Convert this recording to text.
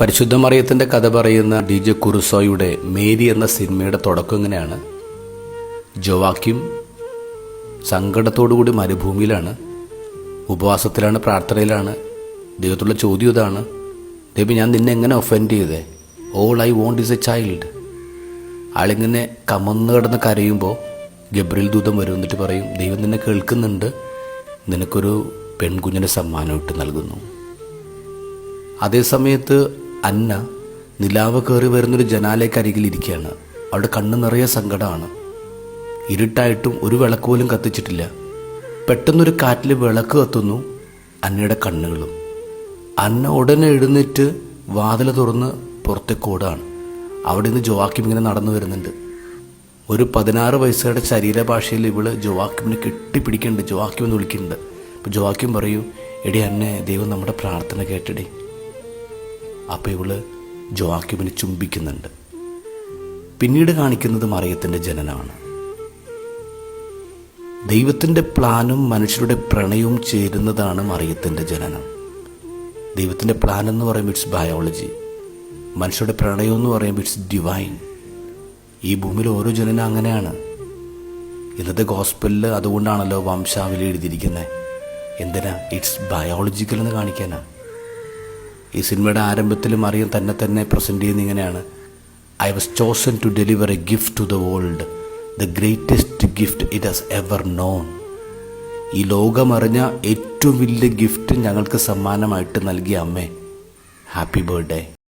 പരിശുദ്ധ മറിയത്തിൻ്റെ കഥ പറയുന്ന DJ കുറുസോയുടെ മേരി എന്ന സിനിമയുടെ തുടക്കം ഇങ്ങനെയാണ്. ജോവാക്യം സങ്കടത്തോടുകൂടി മരുഭൂമിയിലാണ്, ഉപവാസത്തിലാണ്, പ്രാർത്ഥനയിലാണ്. ദൈവത്തുള്ള ചോദ്യം ഇതാണ്: ദൈവം, ഞാൻ നിന്നെ എങ്ങനെ ഒഫൻഡ് ചെയ്തേ? All I want is a child. ആളിങ്ങനെ കമന്ന് കിടന്ന് കരയുമ്പോൾ ഗബ്രിയേൽ ദൂതൻ വരും. എന്നിട്ട് പറയും, ദൈവം നിന്നെ കേൾക്കുന്നുണ്ട്, നിനക്കൊരു പെൺകുഞ്ഞിന് സമ്മാനമിട്ട് നൽകുന്നു. അതേ സമയത്ത് അന്ന നിലാവ് കയറി വരുന്നൊരു ജനാലയ്ക്കരികിലിരിക്കുകയാണ്. അവളുടെ കണ്ണ് നിറയെ സങ്കടമാണ്. ഇരുട്ടായിട്ടും ഒരു വിളക്ക് പോലും കത്തിച്ചിട്ടില്ല. പെട്ടെന്നൊരു കാറ്റിൽ വിളക്ക് കത്തുന്നു അന്നയുടെ കണ്ണുകളും. അന്ന ഉടനെ എഴുന്നേറ്റ് വാതിൽ തുറന്ന് പുറത്തേക്ക് ഓടാണ്. അവിടെ നിന്ന് ജോവാക്യം ഇങ്ങനെ നടന്നു വരുന്നുണ്ട്. ഒരു 16 വയസ്സുകളുടെ ശരീരഭാഷയിൽ ഇവള് ജോവാക്യമിനെ കെട്ടിപ്പിടിക്കുന്നുണ്ട്. ജോവാക്യം എന്ന് വിളിക്കുന്നുണ്ട്. അപ്പോൾ ജോവാക്യം പറയും, എടി അന്നെ, ദൈവം നമ്മുടെ പ്രാർത്ഥന കേട്ടിടേ. അപ്പോൾ ഇവള് ജോവാക്യമിനെ ചുംബിക്കുന്നുണ്ട്. പിന്നീട് കാണിക്കുന്നത് മറിയത്തിൻ്റെ ജനനമാണ്. ദൈവത്തിൻ്റെ പ്ലാനും മനുഷ്യരുടെ പ്രണയവും ചേരുന്നതാണ് മറിയത്തിൻ്റെ ജനനം. ദൈവത്തിൻ്റെ പ്ലാൻ എന്ന് പറയുമ്പോൾ ഇറ്റ്സ് ബയോളജി, മനുഷ്യരുടെ പ്രണയം എന്ന് പറയുമ്പോൾ ഇറ്റ്സ് ഡിവൈൻ. ഈ ഭൂമിയിൽ ഓരോ ജനനം അങ്ങനെയാണ്. ഇന്നത്തെ ഗോസ്പലിൽ അതുകൊണ്ടാണല്ലോ വംശാവലി എഴുതിയിരിക്കുന്നത്. എന്തിനാ? ഇറ്റ്സ് ബയോളജിക്കൽ എന്ന് കാണിക്കാനാണ്. ഈ സിനിമയുടെ ആരംഭത്തിൽ മറിയം തന്നെ പ്രസൻറ്റ് ചെയ്യുന്ന ഇങ്ങനെയാണ്: I was chosen to deliver a gift to the world, the greatest gift it has ever known. ഈ ലോകമറിഞ്ഞ ഏറ്റവും വലിയ ഗിഫ്റ്റ് ഞങ്ങൾക്ക് സമ്മാനമായിട്ട് നൽകിയ അമ്മേ, ഹാപ്പി ബർത്ത്ഡേ.